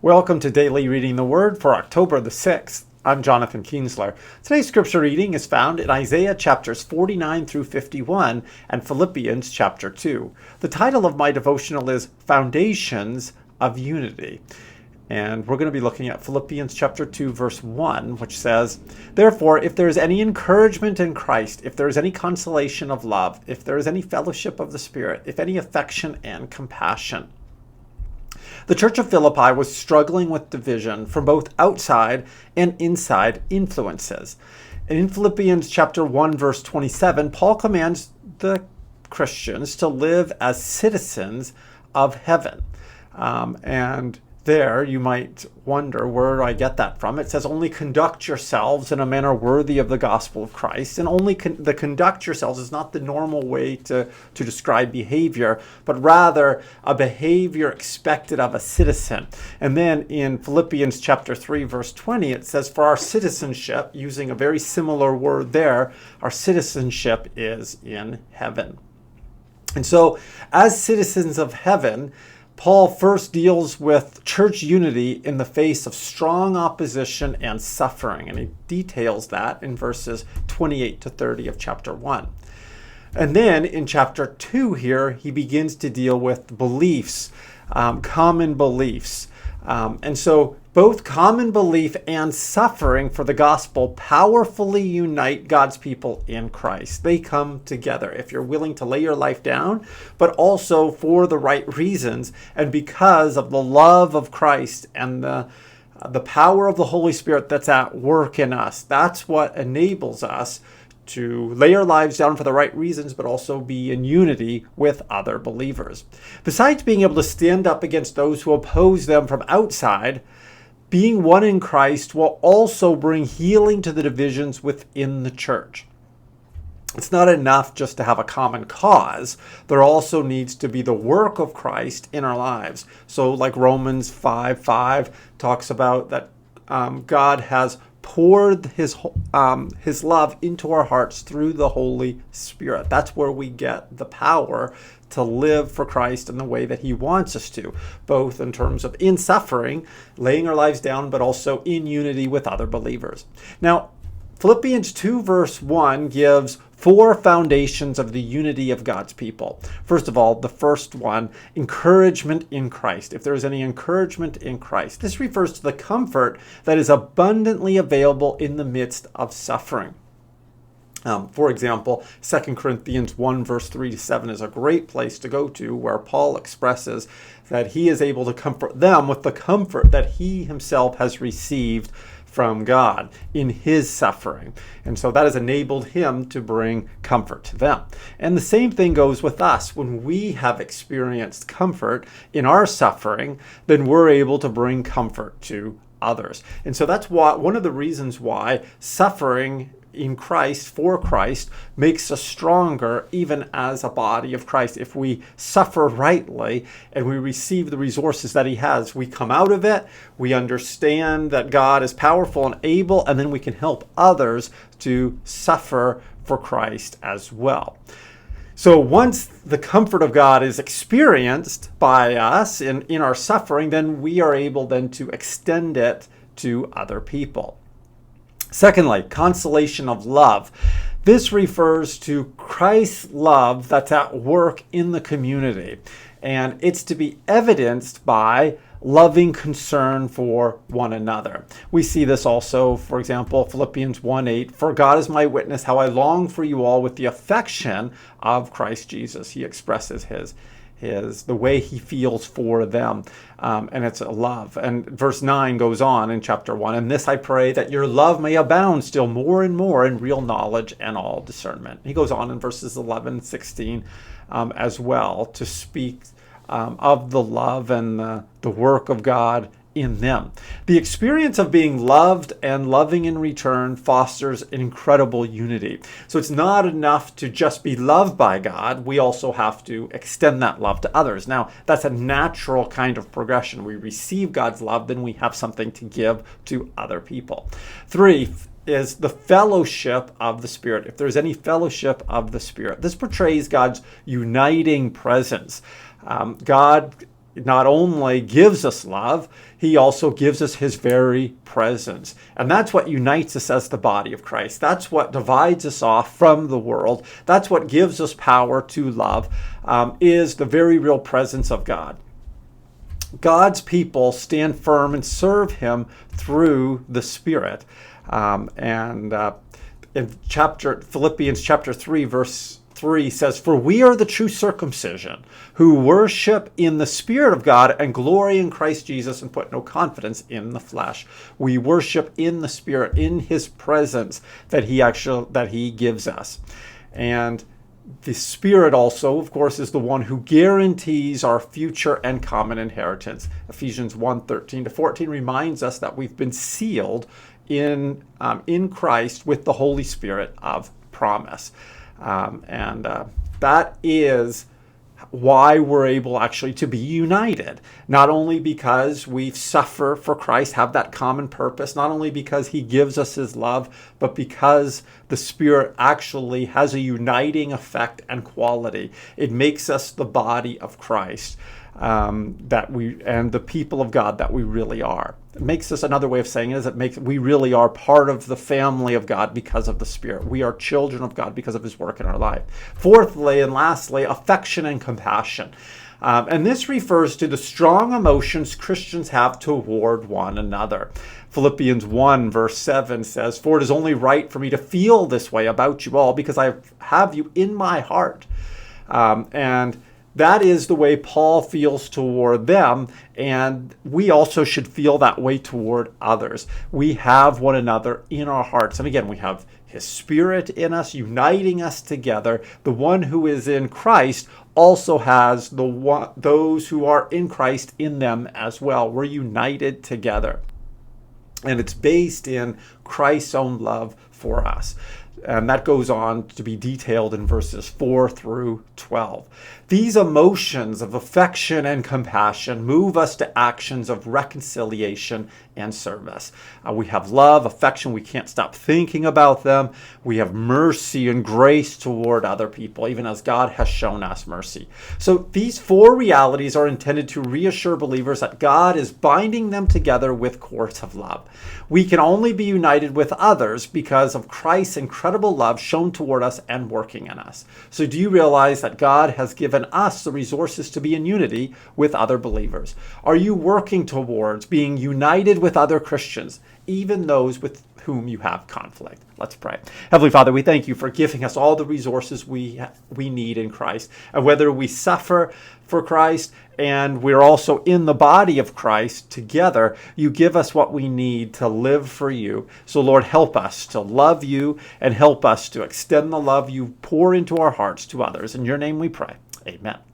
Welcome to Daily Reading the Word for October the 6th. I'm Jonathan Kienzler. Today's scripture reading is found in Isaiah chapters 49 through 51 and Philippians chapter 2. The title of my devotional is Foundations of Unity. And we're going to be looking at Philippians chapter 2, verse 1, which says, "Therefore, if there is any encouragement in Christ, if there is any consolation of love, if there is any fellowship of the Spirit, if any affection and compassion." The church of Philippi was struggling with division from both outside and inside influences. And in Philippians chapter 1, verse 27, Paul commands the Christians to live as citizens of heaven. And there you might wonder, where do I get that from? It says, only conduct yourselves in a manner worthy of the gospel of Christ. And only the conduct yourselves is not the normal way to describe behavior, but rather a behavior expected of a citizen. And then in Philippians chapter 3, verse 20, it says, for our citizenship, using a very similar word there, our citizenship is in heaven. And so as citizens of heaven, Paul first deals with church unity in the face of strong opposition and suffering, and he details that in verses 28 to 30 of chapter 1. And then in chapter 2 here, he begins to deal with beliefs, common beliefs. And so both common belief and suffering for the gospel powerfully unite God's people in Christ. They come together if you're willing to lay your life down, but also for the right reasons and because of the love of Christ and the power of the Holy Spirit that's at work in us. That's what enables us to lay our lives down for the right reasons, but also be in unity with other believers. Besides being able to stand up against those who oppose them from outside, being one in Christ will also bring healing to the divisions within the church. It's not enough just to have a common cause. There also needs to be the work of Christ in our lives. So like Romans 5:5 talks about that God has poured his love into our hearts through the Holy Spirit. That's where we get the power to live for Christ in the way that he wants us to, both in terms of in suffering, laying our lives down, but also in unity with other believers. Now, Philippians 2 verse 1 gives 4 foundations of the unity of God's people. First of all, the first one, encouragement in Christ. If there is any encouragement in Christ. This refers to the comfort that is abundantly available in the midst of suffering. For example, 2 Corinthians 1 verse 3 to 7 is a great place to go to, where Paul expresses that he is able to comfort them with the comfort that he himself has received from God in his suffering. And so that has enabled him to bring comfort to them. And the same thing goes with us. When we have experienced comfort in our suffering, then we're able to bring comfort to others. And so that's one of the reasons why suffering in Christ, for Christ, makes us stronger even as a body of Christ. If we suffer rightly and we receive the resources that he has, we come out of it, we understand that God is powerful and able, and then we can help others to suffer for Christ as well. So once the comfort of God is experienced by us in our suffering, then we are able then to extend it to other people. Secondly, consolation of love. This refers to Christ's love that's at work in the community. And it's to be evidenced by loving concern for one another. We see this also, for example, Philippians 1:8, for God is my witness how I long for you all with the affection of Christ Jesus. He expresses the way he feels for them, and it's a love. And verse 9 goes on in chapter 1, and this I pray, that your love may abound still more and more in real knowledge and all discernment. He goes on in verses 11 and 16 as well to speak of the love and the work of God in them. The experience of being loved and loving in return fosters an incredible unity. So it's not enough to just be loved by God. We also have to extend that love to others. Now, that's a natural kind of progression. We receive God's love, then we have something to give to other people. 3 is the fellowship of the Spirit. If there's any fellowship of the Spirit, this portrays God's uniting presence. God not only gives us love, he also gives us his very presence. And that's what unites us as the body of Christ. That's what divides us off from the world. That's what gives us power to love, is the very real presence of God. God's people stand firm and serve him through the Spirit. In Philippians chapter 3, verse 3 says, "For we are the true circumcision, who worship in the Spirit of God and glory in Christ Jesus and put no confidence in the flesh." We worship in the Spirit, in his presence that he gives us. And the Spirit also, of course, is the one who guarantees our future and common inheritance. Ephesians 1:13-14 reminds us that we've been sealed in Christ with the Holy Spirit of promise. That is why we're able actually to be united. Not only because we suffer for Christ, have that common purpose, not only because he gives us his love, but because the Spirit actually has a uniting effect and quality. It makes us the body of Christ, and the people of God that we really are. It makes us, another way of saying it is, we really are part of the family of God because of the Spirit. We are children of God because of his work in our life. Fourthly and lastly, affection and compassion. And this refers to the strong emotions Christians have toward one another. Philippians 1 verse 7 says, "For it is only right for me to feel this way about you all, because I have you in my heart." And that is the way Paul feels toward them, and we also should feel that way toward others. We have one another in our hearts. And again, we have his Spirit in us, uniting us together. The one who is in Christ also has those who are in Christ in them as well. We're united together. And it's based in Christ's own love for us. And that goes on to be detailed in verses 4-12. These emotions of affection and compassion move us to actions of reconciliation and service. We have love, affection. We can't stop thinking about them. We have mercy and grace toward other people, even as God has shown us mercy. So these four realities are intended to reassure believers that God is binding them together with cords of love. We can only be united with others because of Christ's incredible love shown toward us and working in us. So do you realize that God has given us the resources to be in unity with other believers? Are you working towards being united with other Christians, even those with whom you have conflict? Let's pray. Heavenly Father, we thank you for giving us all the resources we need in Christ. And whether we suffer for Christ and we're also in the body of Christ together, you give us what we need to live for you. So Lord, help us to love you and help us to extend the love you pour into our hearts to others. In your name we pray. Amen.